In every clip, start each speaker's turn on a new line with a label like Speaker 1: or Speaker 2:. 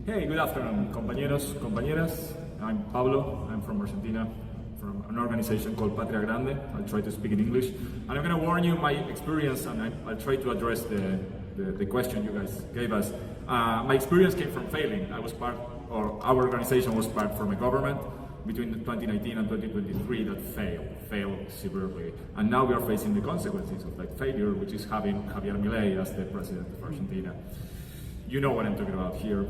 Speaker 1: Hey, good afternoon, compañeros, compañeras. I'm Pablo. I'm from Argentina, from an organization called Patria Grande. I'll try to speak in English. And I'm going to warn you my experience, and I'll try to address the question you guys gave us. My experience came from failing. Our organization was part from a government between 2019 and 2023 that failed severely. And now we are facing the consequences of that failure, which is having Javier Milei as the president of Argentina. You know what I'm talking about here.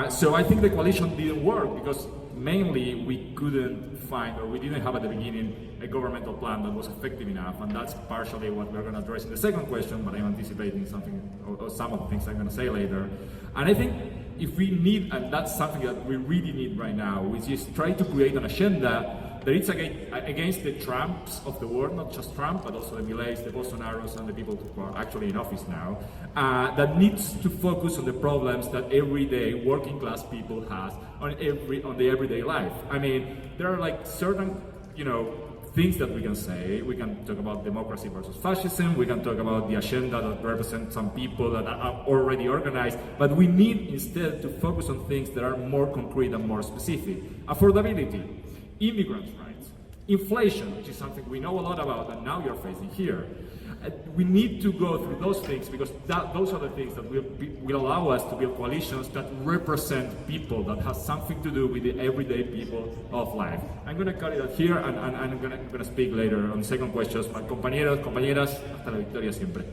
Speaker 1: So I think the coalition didn't work because mainly we couldn't find, or we didn't have at the beginning, a governmental plan that was effective enough, and that's partially what we're going to address in the second question, but I'm anticipating something, or some of the things I'm going to say later. And I think if we need, and that's something that we really need right now, which is try to create an agenda that it's against the Trumps of the world, not just Trump, but also the Mileis, the Bolsonaros, and the people who are actually in office now, that needs to focus on the problems that everyday working class people has on the everyday life. I mean, there are like certain, things that we can say. We can talk about democracy versus fascism. We can talk about the agenda that represents some people that are already organized. But we need instead to focus on things that are more concrete and more specific. Affordability, immigrants' rights, inflation, which is something we know a lot about and now you're facing here. We need to go through those things because those are the things that will allow us to build coalitions that represent people, that has something to do with the everyday people of life. I'm going to cut it out here and I'm going to speak later on the second question. Compañeros, compañeras, hasta la victoria siempre.